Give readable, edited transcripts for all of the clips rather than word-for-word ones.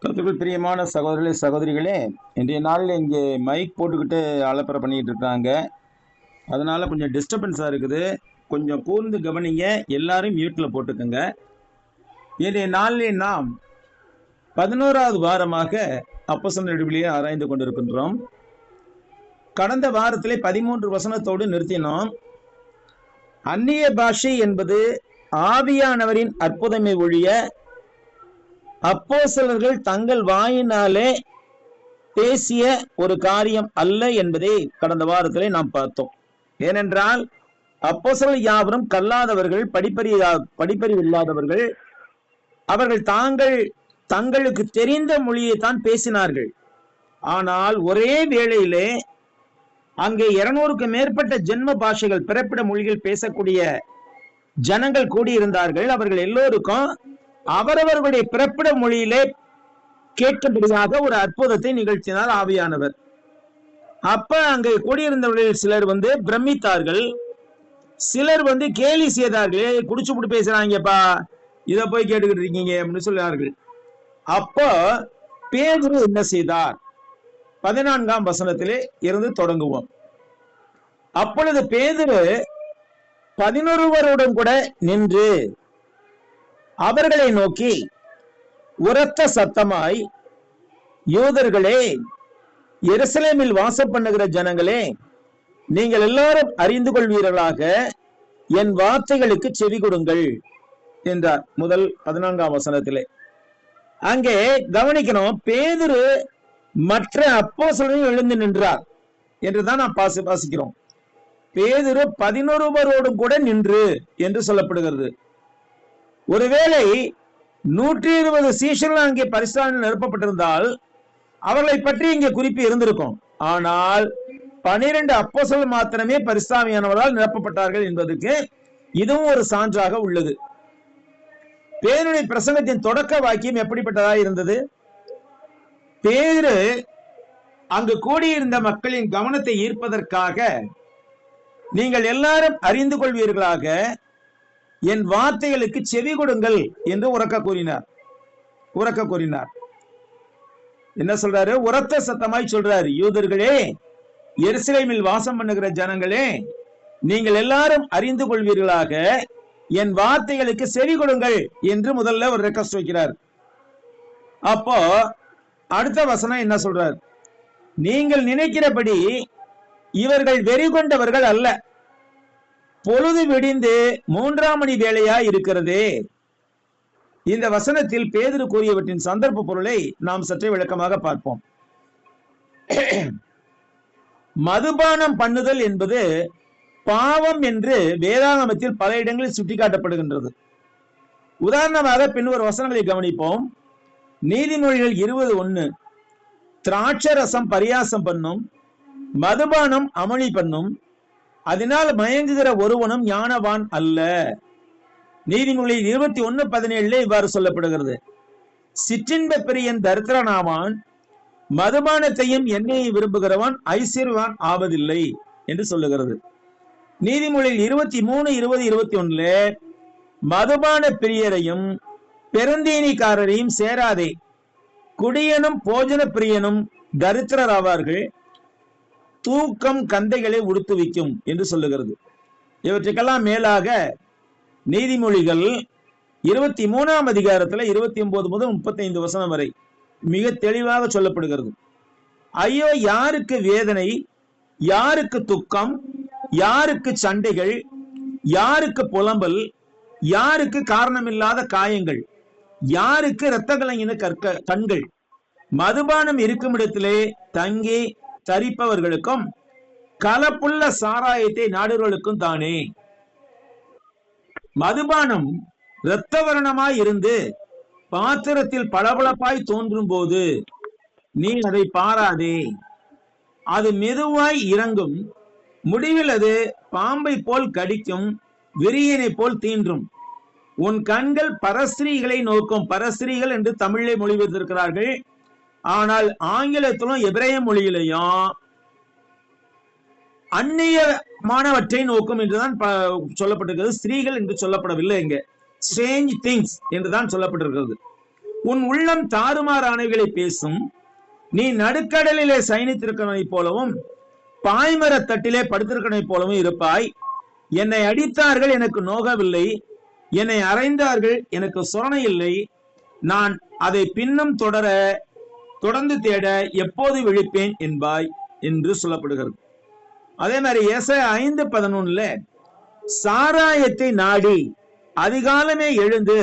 கர்த்தருக்குள் பிரியமான சகோதரர்களே சகோதரிகளே, இன்றைய நாளில் இங்கே மைக் போட்டுக்கிட்டு அலப்பறை பண்ணிட்டு இருக்காங்க. அதனால கொஞ்சம் டிஸ்டர்பன்ஸாக இருக்குது. கொஞ்சம் கூர்ந்து கவனிங்க. எல்லாரும் மியூட்டில் போட்டுக்கோங்க. இன்றைய நாளில் நாம் 11வது வாரமாக அப்போஸ்தலர் நடுவிலே ஆராய்ந்து கொண்டிருக்கின்றோம். கடந்த வாரத்திலே 13 வசனத்தோடு நிறுத்தினோம். அந்நிய பாஷை என்பது ஆவியானவரின் அற்புதமை ஒழிய அப்போஸ்தலர்கள் தங்கள் வாயினாலே பேசிய ஒரு காரியம் அல்ல என்பதை கடந்த வாரத்திலே நாம் பார்த்தோம். ஏனென்றால் அப்போஸ்தலர்கள் யாவரும் கல்லாதவர்கள், படிப்பறிவு இல்லாதவர்கள். அவர்கள் தங்களுக்கு தெரிந்த மொழியை தான் பேசினார்கள். ஆனால் ஒரே வேளையிலே அங்கே 200க்கு மேற்பட்ட ஜென்ம பாஷைகள், பிறப்பிட மொழிகள் பேசக்கூடிய ஜனங்கள் கூடியிருந்தார்கள். அவர்கள் எல்லோருக்கும் அவரவர்களுடைய பிறப்பிட மொழியிலே கேட்கப்படியாக ஒரு அற்புதத்தை நிகழ்த்தினார் ஆவியானவர். அப்ப அங்கே கூடியிருந்தவர்களில் சிலர் பிரமித்தார்கள், சிலர் கேலி செய்தார்கள். குடிச்சு புட்டு பேசுறாங்கப்பா, இதை போய் கேட்டுக்கிட்டு இருக்கீங்க அப்படின்னு சொன்னார்கள். அப்போ பேதுரு என்ன செய்தார்? 14ஆம் வசனத்திலே இருந்து தொடங்குவோம். அப்பொழுது பேதுரு 11 கூட நின்று அவர்களை நோக்கி உரத்த சத்தமாய், யூதர்களே, எருசலேமில் வாசம் பண்ணுகிற ஜனங்களே, நீங்கள் எல்லாரும் அறிந்து கொள்வீர்களாக என் வார்த்தைகளுக்கு செவி கொடுங்கள் என்றார். முதல் 14ஆம் வசனத்திலே அங்கே கவனிக்கணும், பேதுரு மற்ற அப்போஸ்தலர்கள் எழுந்து நின்றார் என்றுதான் நாம் வாசிக்கிறோம். பேதுரு 11 கூட நின்று என்று சொல்லப்படுகிறது. ஒருவேளை 120 சீஷர்கள் அங்கே பரிசுத்தாவினால் நிரப்பப்பட்டிருந்தால் அவர்களை பற்றி இங்கே குறிப்பு இருந்திருக்கும். ஆனால் 12 அப்போஸ்தலர்கள் மாத்திரமே பரிசுத்தாவியானவரால் நிரப்பப்பட்டார்கள் என்பதற்கு இதுவும் ஒரு சான்றாக உள்ளது. பேதுருவின் பிரசங்கத்தின் தொடக்க வாக்கியம் எப்படிப்பட்டதாக இருந்தது? பேதுரு அங்கு கூடியிருந்த மக்களின் கவனத்தை ஈர்ப்பதற்காக, நீங்கள் எல்லாரும் அறிந்து கொள்வீர்களாக என் வார்த்தைகளுக்கு செவி கொடுங்கள் என்று உரக்க கூறினார். என்ன சொல்றாரு? உரத்த சத்தமாய் சொல்றாரு, யூதர்களே, எருசலேமில் வாசம் பண்ணுகிற ஜனங்களே, நீங்கள் எல்லாரும் அறிந்து கொள்வீர்களாக என் வார்த்தைகளுக்கு செவி கொடுங்கள் என்று முதல்ல ஒரு ரெக்வஸ்ட் வைக்கிறார். அப்போ அடுத்த வசனம் என்ன சொல்றார்? நீங்கள் நினைக்கிறபடி இவர்கள் வெறி கொண்டவர்கள் அல்ல, பொழுது விடிந்து 3ஆம் மணி வேளையா இருக்கிறதே. இந்த வசனத்தில் பேதுரு கூறியவற்றின் சந்தர்ப்ப பொருளை நாம் சற்றே விளக்கமாக பார்ப்போம். மதுபானம் பண்ணுதல் என்பது பாவம் என்று வேதாகமத்தில் பல இடங்களில் சுட்டிக்காட்டப்படுகின்றது. உதாரணமாக பின்வரும் வசனங்களை கவனிப்போம். நீதிமொழிகள் 20:1, திராட்சை ரசம் பரியாசம் பண்ணும், மதுபானம் அமளி பண்ணும், அதனால் மயங்குகிற ஒருவனும் ஞானவான் அல்ல. நீதிமொழி 21:17 இவ்வாறு சொல்லப்படுகிறது, சிற்றின்ப பிரியன் தரித்திரனாவான், மதுபானத்தையும் எண்ணெயை விரும்புகிறவன் ஐஸ்வர்யவான் ஆவதில்லை என்று சொல்லுகிறது. நீதிமொழியில் 23:20-21 மதுபான பிரியரையும் பெருந்தீனிக்காரரையும் சேராதே, குடியனும் போஜன பிரியனும் தரித்திரர் ஆவார்கள், தூக்கம் கந்தைகளை உடுத்துவிக்கும் என்று சொல்லுகிறது. இவற்றுக்கெல்லாம் மேலாக நீதிமொழிகள் 23ஆம் அதிகாரத்துல 29 முதல் 35 வசனம் வரை மிக தெளிவாக சொல்லப்படுகிறது. ஐயோ, யாருக்கு வேதனை, யாருக்கு துக்கம், யாருக்கு சண்டைகள், யாருக்கு புலம்பல், யாருக்கு காரணமில்லாத காயங்கள், யாருக்கு இரத்த கலங்கின கண்கள், மதுபானம் இருக்கும் இடத்திலே தங்கி தரிப்பவர்களுக்கும் கலப்புள்ள சாராயத்தை நாடுகளுக்கும் தானே. மதுபானம் இரத்த வர்ணமாய் இருந்து பாத்திரத்தில் பளபளப்பாய் தோன்றும் போது நீ அதை பாராதே. அது மெதுவாய் இறங்கும், முடிவில் அது பாம்பை போல் கடிக்கும், விரியனை போல் தீன்றும். உன் கண்கள் பரஸ்திரீகளை நோக்கும். பரஸ்திரீகள் என்று தமிழிலே மொழிபெயர்த்திருக்கிறார்கள். ஆனால் ஆங்கிலத்திலும் எபிரேய மொழியிலையும் அந்நியமானவற்றை நோக்கும் என்றுதான் சொல்லப்பட்டிருக்கிறது. ஸ்திரீகள் என்று சொல்லப்படவில்லை. இங்க ஸ்ட்ரேஞ்ச் திங்ஸ் என்றுதான் சொல்லப்பட்டிருக்கிறது. உன் உள்ளம் தாறுமாறானவைகளை பேசும். நீ நடுக்கடலிலே சயனித்திருக்கிறவனை போலவும் பாய்மர தட்டிலே படுத்திருக்கிறவனை போலவும் இருப்பாய். என்னை அடித்தார்கள், எனக்கு நோகவில்லை. என்னை அறைந்தார்கள், எனக்கு சொரணை இல்லை. நான் அதை பின்னும் தொடர்ந்து தேட எப்போது விழிப்பேன் என்பாய் என்று சொல்லப்படுகிறது. அதே மாதிரி ஏசாயா 5:11 சாராயத்தை நாடி அதிகாலமே எழுந்து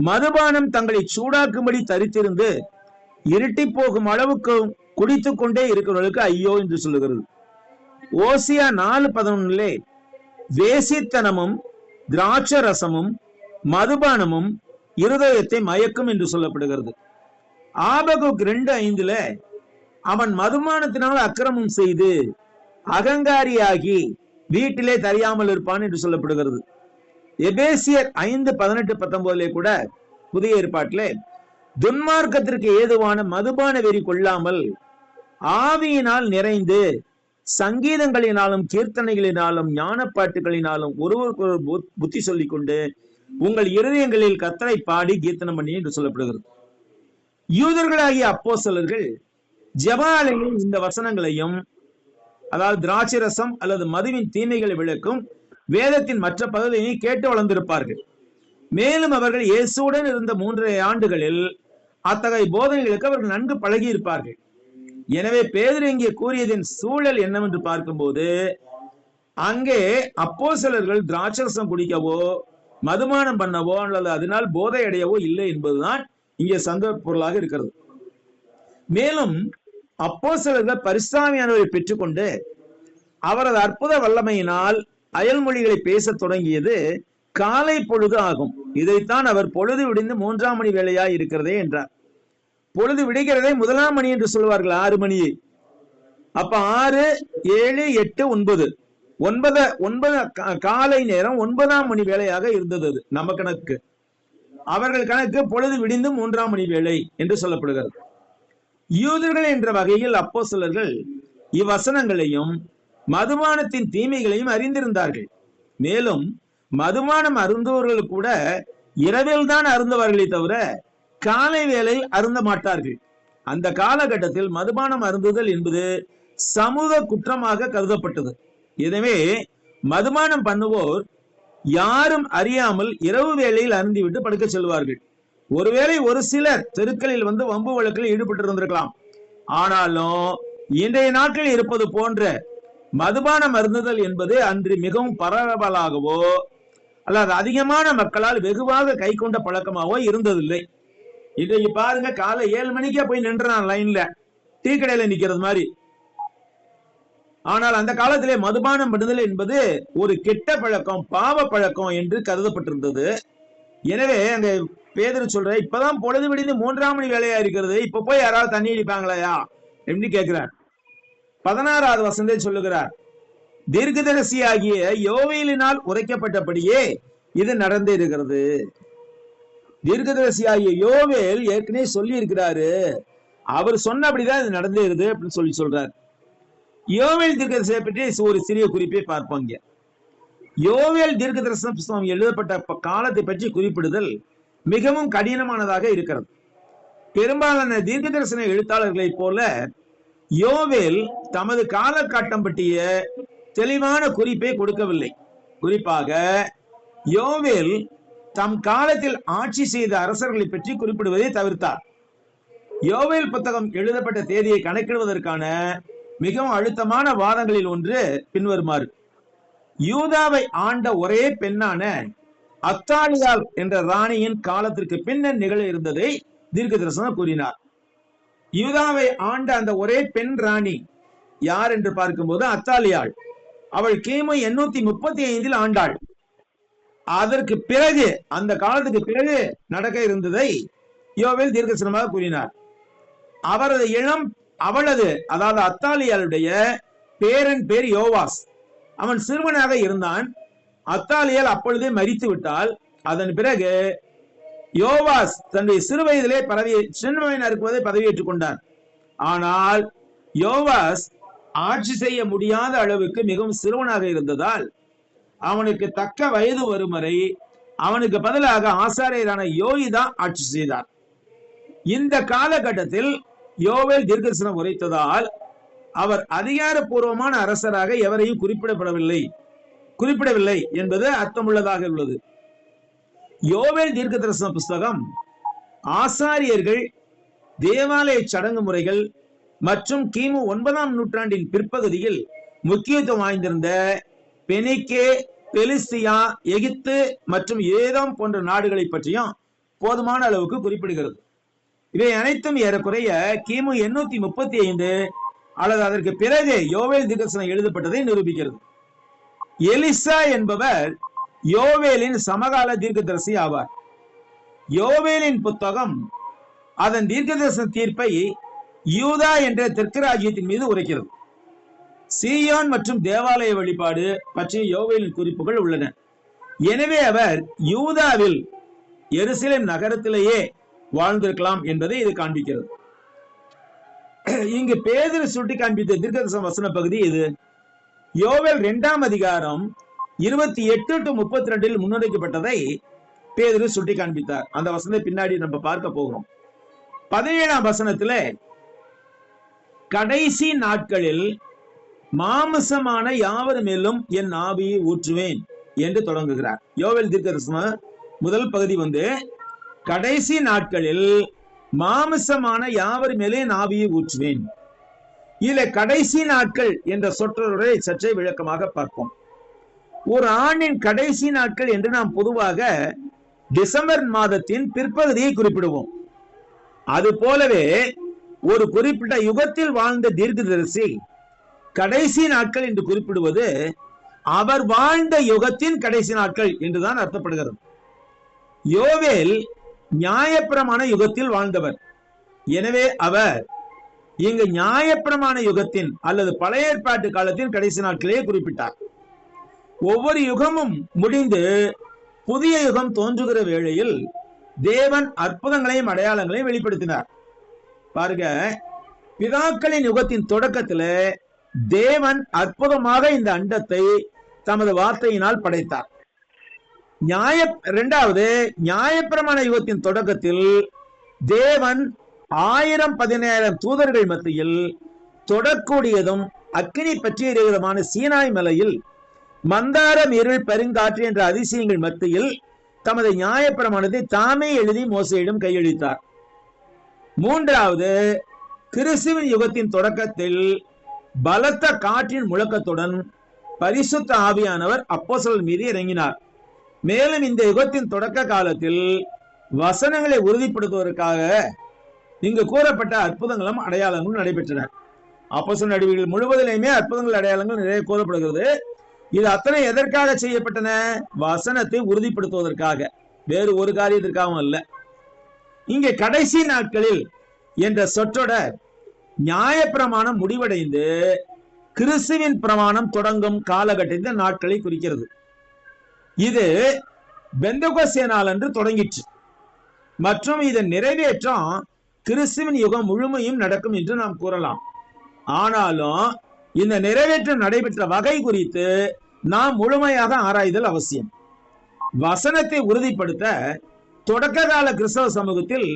மதுபானம் தங்களை சூடாக்கும்படி தரித்திருந்து இருட்டி போகும் அளவுக்கு குடித்துக் கொண்டே இருக்கிறவர்களுக்கு ஐயோ என்று சொல்லுகிறது. ஓசியா 4:11 வேசித்தனமும் திராட்சை ரசமும் மதுபானமும் இருதயத்தை மயக்கும் என்று சொல்லப்படுகிறது. ஆபகுக் 2:5 அவன் மதுபானத்தினால் அக்கிரமம் செய்து அகங்காரியாகி வீட்டிலே தெரியாமல் இருப்பான் என்று சொல்லப்படுகிறது. எபேசியர் 5:18-19 கூட புதிய ஏற்பாட்டிலே துன்மார்க்கத்திற்கு ஏதுவான மதுபான வெறி கொள்ளாமல் ஆவியினால் நிறைந்து சங்கீதங்களினாலும் கீர்த்தனைகளினாலும் ஞானப்பாட்டுகளினாலும் ஒருவருக்கு புத்தி சொல்லிக் கொண்டு உங்கள் இருதயங்களில் கர்த்தரை பாடி கீர்த்தனம் பண்ணி என்று சொல்லப்படுகிறது. யூதர்களாகிய அப்போஸ்தலர்கள் ஜெபாலயங்களில் இந்த வசனங்களையும், அதாவது திராட்சை ரசம் அல்லது மதுவின் தீமைகளை விளக்கும் வேதத்தின் மற்ற பகுதியை கேட்டு வளர்ந்திருப்பார்கள். மேலும் அவர்கள் இயேசுடன் இருந்த 3.5 ஆண்டுகளில் அத்தகைய போதனைகளுக்கு அவர்கள் நன்கு பழகி இருப்பார்கள். எனவே பேதுரு இங்கே கூறியதின் சூழல் என்னவென்று பார்க்கும்போது, அங்கே அப்போஸ்தலர்கள் திராட்சரசம் குடிக்கவோ மதுபானம் பண்ணவோ அல்லது அதனால் போதை அடையவோ இல்லை என்பதுதான் இங்கே சந்தர்ப்ப பொருளாக இருக்கிறது. மேலும் அப்போஸ்தலர்கள் பரிசுத்தாவியானவரை பெற்றுக்கொண்டு அவரது அற்புத வல்லமையினால் அயல்மொழிகளை பேச தொடங்கியது காலை பொழுது ஆகும். இதைத்தான் அவர் பொழுது விடிந்து 3ஆம் மணி வேளையாய் இருக்கிறதே என்றார். பொழுது விடுகிறதே 1ஆம் மணி என்று சொல்வார்கள், 6 மணியை. அப்ப 6, 7, 8, 9 காலை நேரம் 9ஆம் மணி வேளையாக இருந்தது. அது நம்ம கணக்கு. அவர்கள் கணக்கு பொழுது விடிந்து 3ஆம் மணி வேளை என்று சொல்லப்படுகிறது. யூதர்கள் என்ற வகையில் அப்போஸ்தலர்கள் இவ்வசனங்களையும் மதுபானத்தின் தீமைகளையும் அறிந்திருந்தார்கள். மேலும் மதுபானம் அருந்துவர்கள் கூட இரவில் தான் அருந்துவார்களே தவிர காலை வேளையில் அருந்த மாட்டார்கள். அந்த காலகட்டத்தில் மதுபானம் அருந்துதல் என்பது சமூக குற்றமாக கருதப்பட்டது. எனவே மதுபானம் பண்ணுவோர் யாரும் அறியாமல் இரவு வேளையில் அருந்திவிட்டு படுக்க செல்வார்கள். ஒருவேளை ஒரு சிலர் தெருக்களில் வந்து வம்பு வழக்கில் ஈடுபட்டு இருந்திருக்கலாம். ஆனாலும் இன்றைய நாட்களில் இருப்பது போன்ற மதுபானம் அருந்துதல் என்பது அன்று மிகவும் பரவலாகவோ அல்லது அதிகமான மக்களால் வெகுவாக கை கொண்ட பழக்கமாகவோ இருந்ததில்லை. இன்றைக்கு பாருங்க, காலை 7 மணிக்கே போய் நின்றான் லைன்ல, டீ கடையில நிக்கிறது மாதிரி. ஆனால் அந்த காலத்திலே மதுபானம் பண்ணுதல் என்பது ஒரு கெட்ட பழக்கம், பாவ பழக்கம் என்று கருதப்பட்டிருந்தது. எனவே அங்க பேதுரு சொல்ற, இப்பதான் பொழுது விடிந்து 3ஆம் மணி வேலையா இருக்கிறது, இப்ப போய் யாராவது தண்ணி அடிப்பாங்களையா என்று கேட்கிறார். 16வது வசனத்தை சொல்லுகிறார், தீர்க்கதரிசியாகிய யோவேலினால் உரைக்கப்பட்டபடியே இது நடந்து இருக்கிறது. தீர்க்கதரிசியாகிய யோவேல் ஏற்கனவே சொல்லி இருக்கிறாரு, அவர் சொன்னபடிதான் இது நடந்தேருது அப்படின்னு சொல்றார். யோவேல் தீர்க்கதரிசியை பற்றி ஒரு சிறிய குறிப்பை பார்ப்பாங்க. யோவேல் தீர்க்கதரிசன புத்தகம் எழுதப்பட்ட காலத்தை பற்றி குறிப்பிடுதல் மிகவும் கடினமானதாக இருக்கிறது. பெரும்பாலான தீர்க்க தரிசன எழுத்தாளர்களைப் போல யோவேல் தமது காலகட்டம் பற்றிய தெளிவான குறிப்பை கொடுக்கவில்லை. குறிப்பாக யோவேல் தம் காலத்தில் ஆட்சி செய்த அரசர்களை பற்றி குறிப்பிடுவதை தவிர்த்தார். யோவேல் புத்தகம் எழுதப்பட்ட தேதியை கணக்கிடுவதற்கான மிகவும் அழுத்தமான வாதங்களில் ஒன்று பின்வருமாறு. யூதாவை ஆண்ட ஒரே பெண்ணான அத்தாலியாள் என்ற ராணியின் காலத்திற்கு பின்னர் நிகழ இருந்ததை தீர்க்க தரிசனம் கூறினார். யூதாவை ஆண்ட அந்த ஒரே பெண் ராணி யார் என்று பார்க்கும்போது அத்தாலியாள். அவள் கிமு 835 ஆண்டாள். அதற்கு பிறகு, அந்த காலத்துக்கு பிறகு நடக்க இருந்ததை யோவேல் தீர்க்கதரிசனமாக கூறினார். அவளது அதாவது அத்தாலியாளுடைய பேரன் பேர் யோவாஸ். அவன் சிறுவனாக இருந்தான். அத்தாலியால் அப்பொழுதே மரித்து விட்டால். அதன் பிறகு யோவாஸ் தன்னுடைய சிறு வயதிலே சிறுவனாக இருக்குவதை பதவியேற்றுக் கொண்டார். ஆனால் யோவாஸ் ஆட்சி செய்ய முடியாத அளவுக்கு மிகவும் சிறுவனாக இருந்ததால் அவனுக்கு தக்க வயது வரும் வரை அவனுக்கு பதிலாக ஆசாரியரான யோகிதா ஆட்சி செய்தார். இந்த காலகட்டத்தில் யோவேல் தீர்க்கதரிசனம் உரைத்ததால் அவர் அதிகாரப்பூர்வமான அரசராக எவரையும் குறிப்பிடவில்லை என்பது அர்த்தமுள்ளதாக உள்ளது. யோவேல் தீர்க்கதரிசன புஸ்தகம் ஆசாரியர்கள், தேவாலய சடங்கு முறைகள் மற்றும் கிமு 9ஆம் நூற்றாண்டின் பிற்பகுதியில் முக்கியத்துவம் வாய்ந்திருந்த பெனிக்கே, பெலிஸ்தியா, எகிப்து மற்றும் ஏதோம் போன்ற நாடுகளை பற்றியும் போதுமான அளவுக்கு குறிப்பிடுகிறது. இவை அனைத்தும் ஏறக்குறைய கிமு 835 அல்லது அதற்கு பிறகு யோவேல் தீர்க்கதரிசனம் எழுதப்பட்டதை நிரூபிக்கிறது. எலிசா என்பவர் யோவேலின் சமகால தீர்க்கதரிசி ஆவார். யோவேலின் புத்தகம் அதன் தீர்க்கதரிசன தீர்ப்பை யூதா என்ற தெற்கு ராஜ்யத்தின் மீது உரைக்கிறது. சீயோன் மற்றும் தேவாலய வழிபாடு பற்றிய யோவேலின் குறிப்புகள் உள்ளன. எனவே அவர் யூதாவில் எருசலேம் நகரத்திலேயே வாழ்ந்திருக்கலாம் என்பதை இது காண்பிக்கிறது. இங்கு பேதுரு சுட்டி காண்பித்த தீர்க்கதரிசன வசன பகுதி இது. யோவேல் 2ஆம் அதிகாரம் 28 to 32 முன்னுரைக்கப்பட்டதை பேதுரு சுட்டி காண்பித்தார். அந்த வசனத்தை பின்னாடி நம்ம பார்க்க போகிறோம். 17ஆம் வசனத்திலே கடைசி நாட்களில் மாமிசமான யாவர் மேலும் என் ஆவியை ஊற்றுவேன் என்று தொடங்குகிறார். யோவேல் தீர்க்கதரிசன முதல் பகுதி கடைசி நாட்களில் மாமிசமான யாவர் மேலே என் ஆவியை ஊற்றுவேன். இதுல கடைசி நாட்கள் என்ற சொற்றொடரை சற்றே விளக்கமாக பார்ப்போம். ஒரு ஆண்டின் கடைசி நாட்கள் என்று நாம் பொதுவாக டிசம்பர் மாதத்தின் பிற்பகுதியை குறிப்பிடுவோம். அது போலவே ஒரு குறிப்பிட்ட யுகத்தில் வாழ்ந்த தீர்க்கதரிசி கடைசி நாட்கள் என்று குறிப்பிடுவது அவர் வாழ்ந்த யுகத்தின் கடைசி நாட்கள் என்றுதான் அர்த்தப்படுகிறது. யோவேல் நியாயப்பிரமாண யுகத்தில் வாழ்ந்தவர். எனவே அவர் இங்கு நியாயப்பிரமாண யுகத்தின் அல்லது பழைய ஏற்பாட்டு காலத்தின் கடைசி நாட்களே குறிப்பிட்டார். ஒவ்வொரு யுகமும் முடிந்து புதிய யுகம் தோன்றுகிற வேளையில் தேவன் அற்புதங்களையும் அடையாளங்களையும் வெளிப்படுத்தினார். பாருங்க, பிதாக்களின் யுகத்தின் தொடக்கத்தில் தேவன் அற்புதமாக இந்த அண்டத்தை தமது வார்த்தையினால் படைத்தார். இரண்டாவது, நியாயப்பிரமாண யுகத்தின் தொடக்கத்தில் தேவன் 1000-10000 தூதர்கள் மத்தியில் தொடக்கூடியதும் அக்கினி பற்றிய விதமான சீனாய் மலையில் மந்தாரம், இருள், பெருங்காற்று என்ற அதிசயங்கள் மத்தியில் தமது நியாயப்பிரமாணத்தை தாமே எழுதி மோசேயிடம் கையளித்தார். மூன்றாவது, கிறிஸ்துவின் யுகத்தின் தொடக்கத்தில் பலத்த காற்றின் முழக்கத்துடன் பரிசுத்த ஆவியானவர் அப்போஸ்தலர் மீது இறங்கினார். மேலும் இந்த யுகத்தின் தொடக்க காலத்தில் வசனங்களை உறுதிப்படுத்துவதற்காக இங்கு கூறப்பட்ட அற்புதங்களும் அடையாளங்களும் நடைபெற்றன. அப்போஸ்தலர் நடவடிக்கைகள் முழுவதிலுமே அற்புதங்கள் அடையாளங்கள் நிறைய கூறப்படுகிறது. இது அத்தனை எதற்காக செய்யப்பட்டன? வசனத்தை உறுதிப்படுத்துவதற்காக, வேறு ஒரு காரியத்திற்காகவும் அல்ல. இங்கே கடைசி நாட்களில் என்ற சொற்றொடர் நியாயப்பிரமாணம் முடிவடைந்து கிறிஸ்துவின் பிரமாணம் தொடங்கும் காலகட்டத்தின் நாட்களை குறிக்கிறது. இது பெந்தகோஸ்தே நாள் அன்று தொடங்கிற்று மற்றும் இதன் நிறைவேற்றம் கிறிஸ்துவின் யுகம் முழுமையும் நடக்கும் என்று நாம் கூறலாம். ஆனாலும் இந்த நிறைவேற்றம் நடைபெற்ற வகை குறித்து நாம் முழுமையாக ஆராய்தல் அவசியம். வசனத்தை உறுதிப்படுத்த தொடக்க கால கிறிஸ்தவ சமூகத்தில்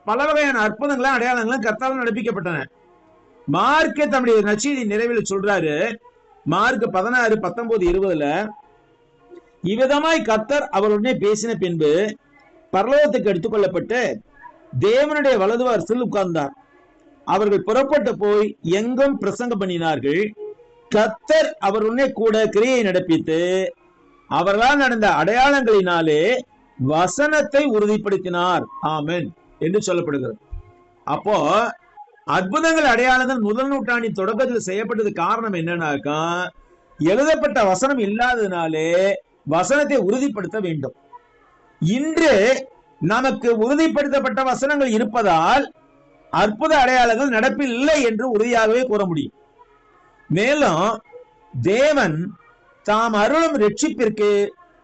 பல வகையான அற்புதங்களும் அடையாளங்களும் கர்த்தரால் நடப்பிக்கப்பட்டன. மார்க் தம்முடைய நற்செய்தி நிறைவில் சொல்றாரு. மார்க் 16:19-20 இவ்விதமாய் கர்த்தர் அவருடனே பேசின பின்பு பரலோகத்துக்கு எடுத்துக் கொள்ளப்பட்டு தேவனுடைய வலது வாரத்தில் உட்கார்ந்தார். அவர்கள் புறப்பட்டு போய் எங்கும் பிரசங்கம் பண்ணினார்கள். கர்த்தர் அவருடனே கூட கிரியை நடப்பித்து அவர்களால் நடந்த அடையாளங்களினாலே வசனத்தை உறுதிப்படுத்தினார். ஆமென் என்று சொல்லப்படுகிறது. அப்போ அற்புதங்கள் அடையாளங்கள் முதல் நூற்றாண்டின் தொடக்கத்தில் செய்யப்பட்டது காரணம் என்னன்னாக்கா, எழுதப்பட்ட வசனம் இல்லாததுனாலே வசனத்தை உறுதிப்படுத்த வேண்டும். இன்று நமக்கு உறுதிப்படுத்தப்பட்ட வசனங்கள் இருப்பதால் அற்புத அடையாளங்கள் நடப்பில் இல்லை என்று உறுதியாகவே கூற முடியும். மேலும் தேவன் தாம் அருளும் ரட்சிப்பிற்கு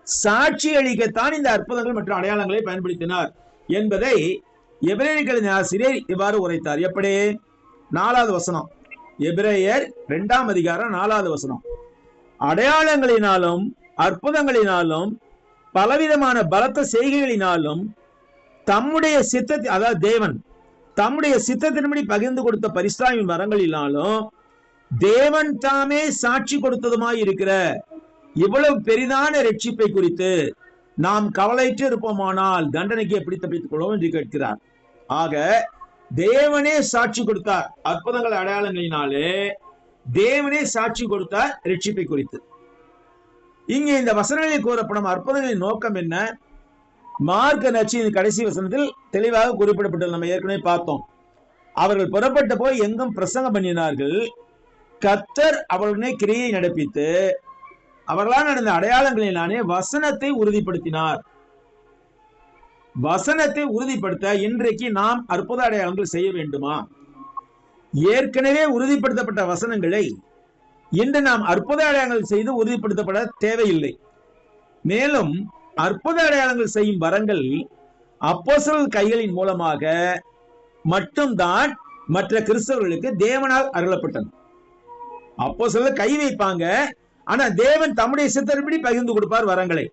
சாட்சி அளிக்கத்தான் இந்த அற்புதங்கள் மற்றும் அடையாளங்களை பயன்படுத்தினார் என்பதை எபிரேயர்களின் ஆசிரியர் இவ்வாறு உரைத்தார். எப்படி? 4வது வசனம், எபிரேயர் 2ஆம் அதிகாரம் 4வது வசனம். அடையாளங்களினாலும் அற்புதங்களினாலும் பலவிதமான பலத்த செய்கைகளினாலும் தம்முடைய சித்தத்தை, அதாவது தேவன் தம்முடைய சித்தத்தின்படி பகிர்ந்து கொடுத்த பரிசுத்தாவின் வரங்களினாலும் தேவன் தாமே சாட்சி கொடுத்ததுமாய் இருக்கிற இவ்வளவு பெரிதான ரட்சிப்பை குறித்து நாம் கவலையற்று இருப்போமானால் தண்டனைக்கு எப்படி தப்பித்துக் கொள்வோம் என்று கேட்கிறார். ஆக தேவனே சாட்சி கொடுத்தார். அற்புதங்கள் அடையாளங்களினாலே தேவனே சாட்சி கொடுத்தார் ரட்சிப்பை குறித்து. இங்கே இந்த வசனங்களில் கூறப்படும் அற்புதங்களின் நோக்கம் என்ன? மார்க் நற்செய்தியின் கடைசி வசனத்தில் தெளிவாக குறிப்பிடப்பட்டது. நம்ம ஏற்கனவே பார்த்தோம். அவர்கள் புறப்பட்ட போய் எங்கும் பிரசங்கம் பண்ணினார்கள். கர்த்தர் அவர்களுடைய கிரியை நடப்பித்து அவர்களால் நடந்த அடையாளங்களினாலே வசனத்தை உறுதிப்படுத்தினார். வசனத்தை உறுதிப்படுத்த இன்றைக்கு நாம் அற்புத அடையாளங்கள் செய்ய வேண்டுமா? ஏற்கனவே உறுதிப்படுத்தப்பட்ட வசனங்களை இன்று நாம் அற்புத அடையாளங்கள் செய்து உறுதிப்படுத்தப்பட தேவையில்லை. மேலும் அற்புத அடையாளங்கள் செய்யும் வரங்கள் அப்போஸ்தலர் கைகளின் மூலமாக மட்டும்தான் மற்ற கிறிஸ்தவர்களுக்கு தேவனால் அருளப்பட்டது. அப்போஸ்தலர் கை வைப்பாங்க, ஆனா தேவன் தம்முடைய சித்தத்தின்படி பகிர்ந்து கொடுப்பார் வரங்களை.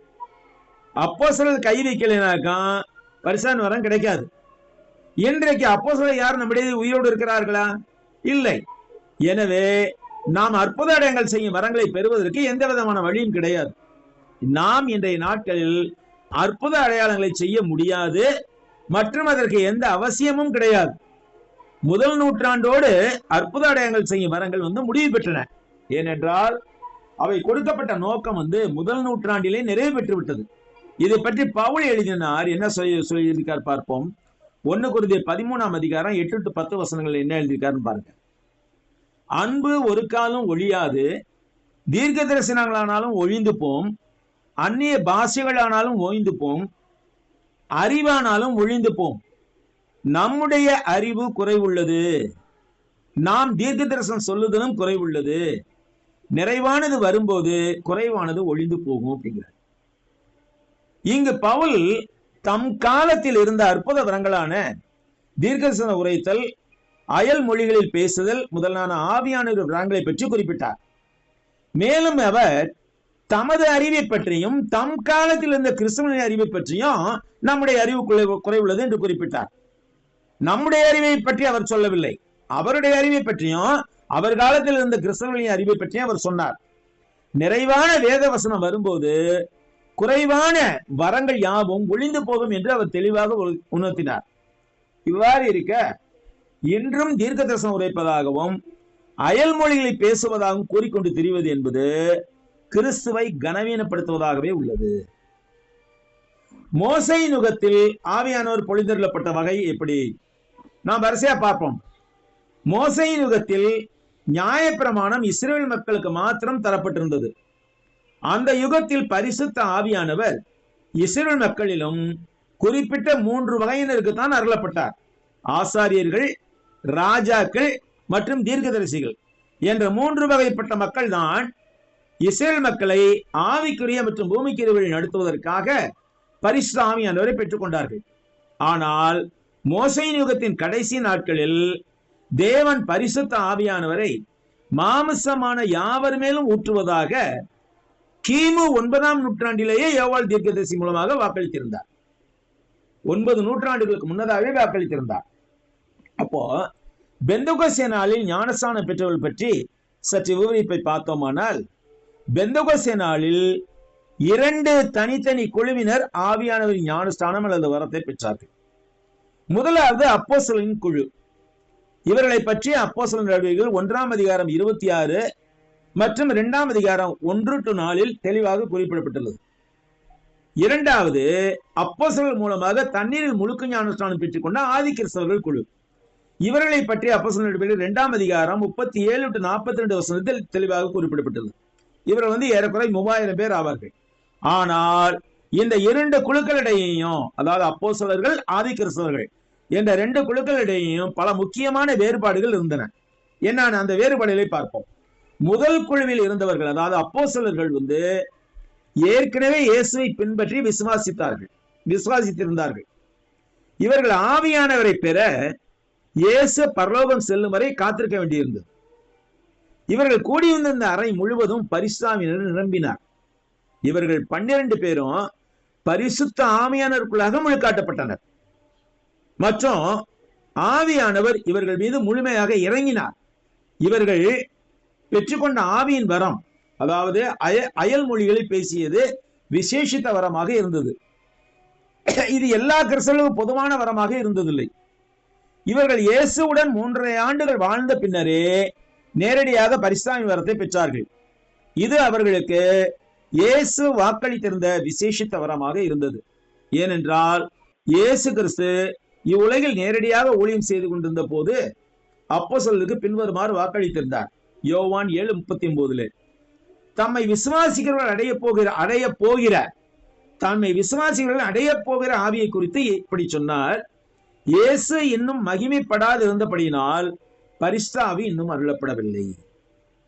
அப்போஸ்தலர் கை வைக்கலைனாக்கா பரிசான வரம் கிடைக்காது. இன்றைக்கு அப்போஸ்தலர் யார் நம்முடைய உயிரோடு இருக்கிறார்களா? இல்லை. எனவே நாம் அற்புத அடையாளங்கள் செய்யும் வரங்களை பெறுவதற்கு எந்த விதமான வழியும் கிடையாது. நாம் இன்றைய நாட்களில் அற்புத அடையாளங்களை செய்ய முடியாது மற்றும் அதற்கு எந்த அவசியமும் கிடையாது. முதல் நூற்றாண்டோடு அற்புத அடையாளங்கள் செய்யும் வரங்கள் முடிவு பெற்றன. ஏனென்றால் அவை கொடுக்கப்பட்ட நோக்கம் முதல் நூற்றாண்டிலே நிறைவு பெற்று விட்டது. இதை பற்றி பவுல் எழுதினார். என்ன சொல்லியிருக்கார் பார்ப்போம். 1 கொரிந்தியர் 13ஆம் அதிகாரம் 8 to 10 வசனங்கள் என்ன எழுதியிருக்காருன்னு பாருங்க. அன்பு ஒரு காலம் ஒழியாது, தீர்க்க தரிசனங்களானாலும் ஒழிந்து போம், அந்நிய பாஷைகளானாலும் ஓய்ந்து போம், அறிவானாலும் ஒழிந்து போம். நம்முடைய அறிவு குறைவுள்ளது, நாம் தீர்க்க தரிசனம் சொல்லுதலும் குறைவுள்ளது, நிறைவானது வரும்போது குறைவானது ஒழிந்து போகும் அப்படிங்கிறார். இங்கு பவுல் தம் காலத்தில் இருந்த அற்புத வரங்களான தீர்க்கதரிசன உரைத்தல், அயல் மொழிகளில் பேசுதல் முதலான ஆவியான வரங்களை பற்றி குறிப்பிட்டார். மேலும் அவர் தமது அறிவை பற்றியும் தம் காலத்தில் இருந்த கிறிஸ்தவனின் அறிவை பற்றியும் நம்முடைய அறிவு குறைவுள்ளது என்று குறிப்பிட்டார். நம்முடைய அறிவை பற்றி அவர் சொல்லவில்லை, அவருடைய அறிவை பற்றியும் அவர் காலத்தில் இருந்த கிறிஸ்தவர்களின் அறிவை பற்றியும் அவர் சொன்னார். நிறைவான வேத வசனம் வரும்போது குறைவான வரங்கள் யாவும் ஒழிந்து போகும் என்று அவர் தெளிவாக உணர்த்தினார். இவ்வாறு இருக்க இன்றும் தீர்க்க தரிசனம் உரைப்பதாகவும் அயல் மொழிகளை பேசுவதாகவும் கூறிக்கொண்டு திரிவது என்பது கிறிஸ்துவை கனவீனப்படுத்துவதாகவே உள்ளது. மோசேயின் யுகத்தில் ஆவியானவர் பொழிந்தருளப்பட்ட வகை எப்படி? நாம் வரிசையா பார்ப்போம். மோசேயின் யுகத்தில் நியாயப்பிரமாணம் இஸ்ரவேல் மக்களுக்கு மாத்திரம் தரப்பட்டிருந்தது. அந்த யுகத்தில் பரிசுத்த ஆவியானவர் இஸ்ரவேல் மக்களிலும் குறிப்பிட்ட 3 வகையினருக்கு தான் அருளப்பட்டார். ஆசாரியர்கள், ராஜாக்கள் மற்றும் தீர்க்கதரிசிகள் என்ற 3 வகைப்பட்ட மக்கள் தான் இஸ்ரவேல் மக்களை ஆவிக்குரிய மற்றும் பூமிக்குரிய நடத்துவதற்காக பரிசுத்த ஆவியானவரை பெற்றுக் கொண்டார்கள். ஆனால் மோசேயின் யுகத்தின் கடைசி நாட்களில் தேவன் பரிசுத்த ஆவியானவரை மாமிசமான யாவர் மேலும் ஊற்றுவதாக கிமு 9ஆம் நூற்றாண்டிலேயே யோவால் தீர்க்கதரிசி மூலமாக வாக்களித்திருந்தார். 9 நூற்றாண்டுகளுக்கு முன்னதாகவே வாக்களித்திருந்தார். அப்போ பெந்தகோஸ்தே நாளில் ஞானஸ்நானம் பெற்றவர்கள் பற்றி சற்று விவரிப்பை பார்த்தோமானால், பெந்தகோஸ்தே நாளில் 2 தனித்தனி குழுவினர் ஆவியானவரின் ஞானஸ்நானம் அல்லது வரத்தை பெற்றார்கள். முதலாவது அப்போஸ்தலரின் குழு. இவர்களை பற்றி அப்போஸ்தலர் நடவடிக்கைகள் 1ஆம் அதிகாரம் 26 மற்றும் 2ஆம் அதிகாரம் 1 to 4 தெளிவாக குறிப்பிடப்பட்டுள்ளது. இரண்டாவது அப்போஸ்தலர் மூலமாக தண்ணீரில் முழுக்க ஞானஸ்நானம் பெற்றுக் கொண்ட ஆதி கிறிஸ்தவர்கள் குழு. இவர்களை பற்றி அப்போஸ்தலர் நடவடிக்கைகள் 2ஆம் அதிகாரம் 37 to 42 வசனத்தில் தெளிவாக குறிப்பிடப்பட்டுள்ளது. இவர்கள் ஏறக்குறை 3000 பேர் ஆவார்கள். ஆனால் இந்த 2 குழுக்களிடையேயும், அதாவது அப்போஸ்தலர்கள், ஆதி கிறிஸ்தவர்கள் என்ற 2 குழுக்களிடையேயும் பல முக்கியமான வேறுபாடுகள் இருந்தன. என்னன்னு அந்த வேறுபாடுகளை பார்ப்போம். முதல் குழுவில் இருந்தவர்கள், அதாவது அப்போஸ்தலர்கள் ஏற்கனவே இயேசுவை பின்பற்றி விசுவாசித்திருந்தார்கள். இவர்கள் ஆவியானவரை பெற இயேசு பரலோகம் செல்லும் வரை காத்திருக்க வேண்டியிருந்தது. இவர்கள் கூடியிருந்த இந்த அறை முழுவதும் பரிசுத்த ஆவியினர் நிரம்பினார். இவர்கள் 12 பேரும் பரிசுத்த ஆவியானவருக்குள்ளாக முழுக்காட்டப்பட்டனர். மற்றும் ஆவியானவர் இவர்கள் மீது முழுமையாக இறங்கினார். இவர்கள் பெற்றுக்கொண்ட ஆவியின் வரம், அதாவது அயல் மொழிகளில் பேசியது விசேஷித்த வரமாக இருந்தது. இது எல்லா கிறிஸ்தவர்களுக்கும் பொதுவான வரமாக இருந்ததில்லை. இவர்கள் இயேசுவுடன் 3.5 ஆண்டுகள் வாழ்ந்த பின்னரே நேரடியாக பரிசுத்த வரத்தை பெற்றார்கள். இது அவர்களுக்கு இயேசு வாக்களித்திருந்த விசேஷித்த வரமாக இருந்தது. ஏனென்றால் இயேசு கிறிஸ்து இவ்வுலகில் நேரடியாக ஊழியம் செய்து கொண்டிருந்த போது அப்போஸ்தலருக்கு பின்வருமாறு வாக்களித்திருந்தார். யோவான் 7:39 தம்மை விசுவாசிக்கிறவர்கள் அடைய போகிற ஆவியை குறித்து இப்படி சொன்னார். இயேசு இன்னும் மகிமைப்படாது இருந்தபடியினால் பரிசுத்த ஆவி இன்னும் அருளப்படவில்லை.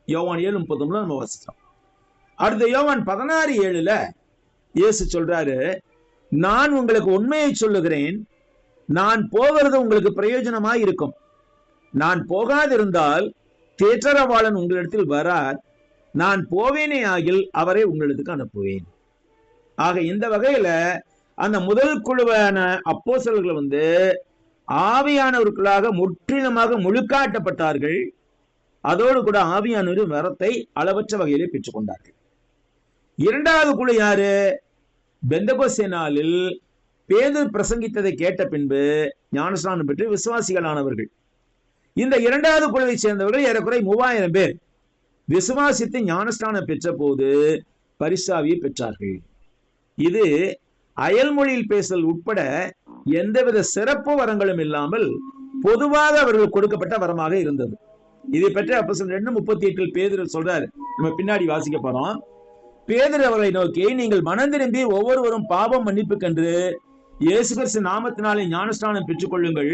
யோவான் 7:39 நம்ம வாசிக்கிறோம். அடுத்த யோவான் 16:7 இயேசு சொல்றாரு, நான் உங்களுக்கு உண்மையை சொல்லுகிறேன், நான் போகிறது உங்களுக்கு பிரயோஜனமாய் இருக்கும். நான் போகாதிருந்தால் தேற்றரவாளன் உங்களிடத்தில் வரார். நான் போவேனே ஆகில் அவரை உங்களிடத்துக்கு அனுப்புவேன். ஆக இந்த வகையில அந்த முதல் குழுவான அப்போஸ்தலர்கள் ஆவியானவருக்குள்ளாக முற்றிலுமாக முழுக்காட்டப்பட்டார்கள். அதோடு கூட ஆவியானவரின் வரத்தை அளவற்ற வகையிலே பெற்றுக் கொண்டார்கள். இரண்டாவது குழு யாரு? பெந்தகோஸ்தே நாளில் பேதுரு பிரசங்கித்ததை கேட்ட பின்பு ஞானஸ்நானம் பெற்று விசுவாசிகளானவர்கள். இந்த இரண்டாவது குழுவை சேர்ந்தவர்கள் ஏறக்குறை 3000 பேர் விசுவாசித்து ஞானஸ்நானம் பெற்ற போது பரிசாவியை பெற்றார்கள். இது அயல்மொழியில் பேசல் உட்பட எந்தவித சிறப்பு வரங்களும் இல்லாமல் பொதுவாக அவர்கள் கொடுக்கப்பட்ட வரமாக இருந்தது. இதை பற்றி அப்போஸ்தலர் 2:38 பேதுரு சொல்றாரு. நம்ம பின்னாடி வாசிக்க போறோம். பேதுரு அவர்களை நோக்கி, நீங்கள் மனம் திரும்பி ஒவ்வொருவரும் பாவம் மன்னிப்புக்கென்று இயேசு கிறிஸ்து நாமத்தினாலே ஞானஸ்நானம் பெற்றுக் கொள்ளுங்கள்,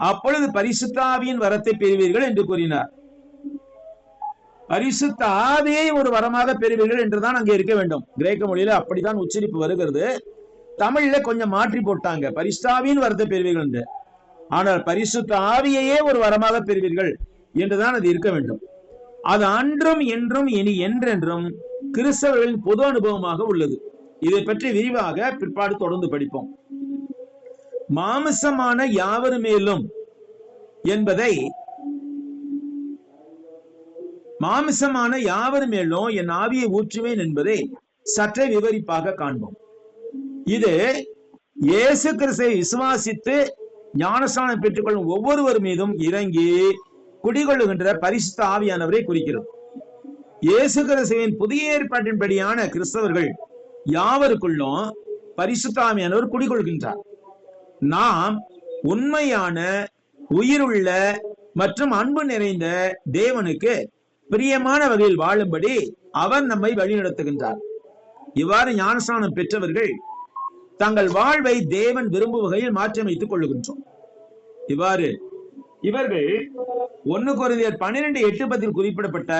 அப்பொழுது பரிசுத்த ஆவியின் வரத்தை பெறுவீர்கள் என்று கூறினார். பரிசுத்த ஆவியை ஒரு வரமாக பெறுவீர்கள் என்றுதான் அங்கே இருக்க வேண்டும். கிரேக்க மொழியில அப்படித்தான் உச்சரிப்பு வருகிறது. தமிழ்ல கொஞ்சம் மாற்றி போட்டாங்க, பரிசுத்த ஆவியின் வரத்தை பெறுவீர்கள் என்று. ஆனால் பரிசுத்த ஆவியையே ஒரு வரமாக பெறுவீர்கள் என்றுதான் அது இருக்க வேண்டும். அது அன்றும் என்றும் இனி என்றென்றும் கிறிஸ்தவர்களின் பொது அனுபவமாக உள்ளது. இதை பற்றி விரிவாக பிற்பாடு தொடர்ந்து படிப்போம். மாமிசமான யாவர் மேலும் என்பதை, மாமிசமான யாவர் மேலும் என் ஆவியை ஊற்றுவேன் என்பதை சற்றே விவரிப்பாக காண்போம். இது இயேசு கிறிஸ்துவை விசுவாசித்து ஞானஸ்நானம் பெற்றுக்கொள்ளும் ஒவ்வொருவர் மீதும் இறங்கி குடிகொள்ளுகின்ற பரிசுத்த ஆவியானவரை குறிக்கிறது. இயேசு கிறிஸ்துவின் புதிய ஏற்பாட்டின்படியான கிறிஸ்தவர்கள் யாவருக்குள்ளும் பரிசுத்த ஆவியானவர் குடிகொள்கின்றார். நாம் உண்மையான உயிருள்ள மற்றும் அன்பு நிறைந்த தேவனுக்கு பிரியமான வகையில் வாழும்படி அவர் நம்மை வழிநடத்துகின்றார். இவ்வாறு ஞானஸ்நானம் பெற்றவர்கள் தங்கள் வாழ்வை தேவன் விரும்பும் வகையில் மாற்றியமைத்துக் கொள்ளுகின்றோம். இவ்வாறு இவர்கள் 1 கொரிந்தியர் 12:8 குறிப்பிடப்பட்ட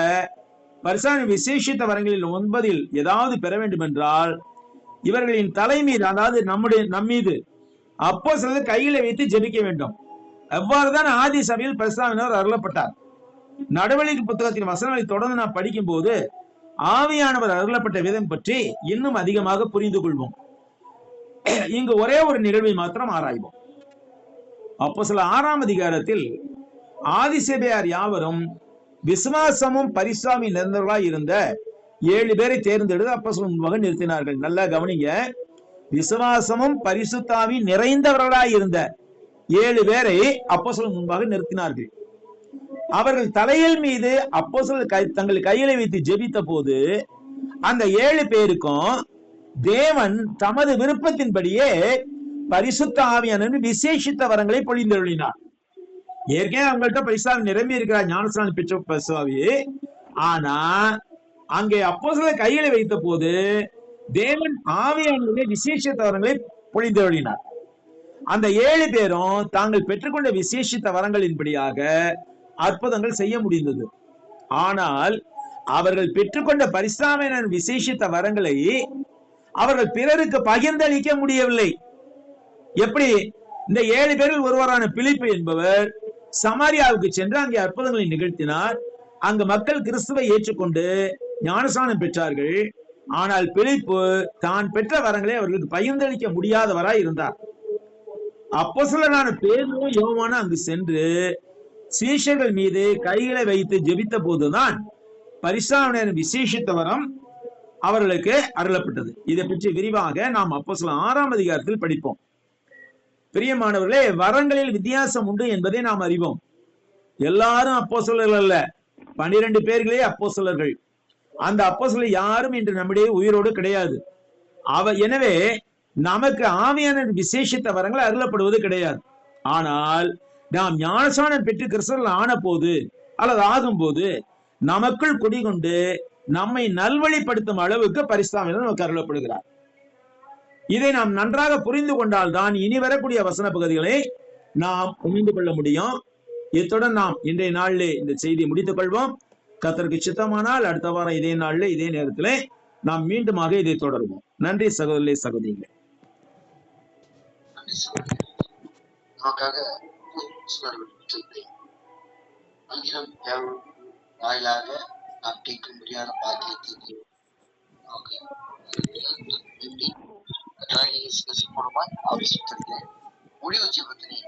பரிசான விசேஷித்த வரங்களில் 9 ஏதாவது பெற வேண்டும் என்றால் இவர்களின் தலை மீது, அதாவது நம்மீது அப்போஸ்தலர் கையில வைத்து ஜெபிக்க வேண்டும். எவ்வாறுதான் ஆதி சபையில் பரிசுத்தாவியானவர் அருளப்பட்டார். நடவடிக்கை புத்தகத்தின் வசனங்களை தொடர்ந்து நாம் படிக்கும் போது ஆவியானவர் அருளப்பட்ட விதம் பற்றி இன்னும் அதிகமாக புரிந்து கொள்வோம். இங்கு ஒரே ஒரு நிகழ்வை மாத்திரம் ஆராய்வோம். அப்போஸ்தலர் 6ஆம் அதிகாரத்தில் ஆதிசபையார் யாவரும் விசுவாசமும் பரிசுத்தாவியும் நிறைந்தவர்களாய் இருந்த 7 பேரை தேர்ந்தெடுத்து அப்போஸ்தலர் முன்பாக நிறுத்தினார்கள். நல்லா கவனிங்க. விசுவாசமும் பரிசுத்தாவியும் நிறைந்தவர்களாய் இருந்த 7 பேரை அப்போஸ்தலர் முன்பாக நிறுத்தினார்கள். அவர்கள் தலையில் மீது அப்போஸ்தலர் தங்கள் கையில வைத்து ஜெபித்த போது அந்த 7 பேருக்கும் தேவன் தமது விருப்பத்தின்படியே பரிசுத்த ஆவியானவர் விசேஷித்த வரங்களை பொழிந்தருளினார். ஏற்கனவே அவங்கள்ட்ட பரிசுத்தாவி நிரம்பி இருக்கிறார், ஞானஸ்நானம் பெற்ற பரிசுத்தாவி. ஆனா அங்கே அப்போஸ்தலர் கையில வைத்த போது தேவன் ஆவியானவருடைய விசேஷித்த வரங்களை பொழிந்தருளினார். அந்த 7 பேரும் தாங்கள் பெற்றுக்கொண்ட விசேஷித்த வரங்களின்படியாக அற்புதங்கள் செய்ய முடிந்தது. ஆனால் அவர்கள் பெற்றுக்கொண்ட பரிசுத்தாவியின் விசேஷித்த வரங்களை அவர்கள் பிறருக்கு பகிர்ந்தளிக்க முடியவில்லை. எப்படி? இந்த 7 பேரில் ஒருவரான பிலிப்பு என்பவர் சமாரியாவுக்கு சென்று அங்கே அற்புதங்களை நிகழ்த்தினார். அங்கு மக்கள் கிறிஸ்துவை ஏற்றுக்கொண்டு ஞானஸ்நானம் பெற்றார்கள். ஆனால் பிலிப்பு தான் பெற்ற வரங்களை அவர்களுக்கு பகிர்ந்தளிக்க முடியாதவராய் இருந்தார். அப்போஸ்தலரான பேதுருவும் யோவானும் அங்கு சென்று சீஷர்கள் மீது கைகளை வைத்து ஜெபித்த போதுதான் பரிசுத்தாவின் விசேஷித்த வரம் அவர்களுக்கு அருளப்பட்டது. இதை பற்றி விரிவாக நாம் அப்போஸ்தலர் 6ஆம் அதிகாரத்தில் படிப்போம். பிரியமானவர்களே, வரங்களில் வித்தியாசம் உண்டு என்பதை நாம் அறிவோம். எல்லாரும் அப்போஸ்தலர்கள் அல்ல, 12 பேர்களே அப்போஸ்தலர்கள். அந்த அப்போஸ்தலர் யாரும் இன்று நம்முடைய உயிரோடு கிடையாது. எனவே நமக்கு ஆவியான விசேஷித்த வரங்கள் அருளப்படுவது கிடையாது. ஆனால் நாம் ஞானஸ்நானம் பெற்று கிறிஸ்தவர்கள் ஆன போது அல்லது ஆகும் போது நமக்குள் குடிகொண்டு நம்மை நல்வழிப்படுத்தும் அளவுக்கு பரிசுத்தாவியானவர் நமக்கு அருளப்படுகிறார். இதை நாம் நன்றாக புரிந்து கொண்டால் தான் இனி வரக்கூடிய வசன பகுதிகளை நாம் உணர்ந்து கொள்ள முடியும். இத்துடன் நாம் இன்றைய நாளிலே இந்த செய்தியை முடித்துக் கொள்வோம். கர்த்தருக்கு சித்தமானால் அடுத்த வாரம் இதே நாளிலே இதே நேரத்திலே நாம் மீண்டுமாக இதை தொடருவோம். நன்றி சகோதரர்களே, சகோதரிகளே. வாயிலாக நாம் கேட்க முடியாத பாக்கியத்தை மூலமாய் ஆவிசுத்தத்தை முடிவு ஜீவத்தினை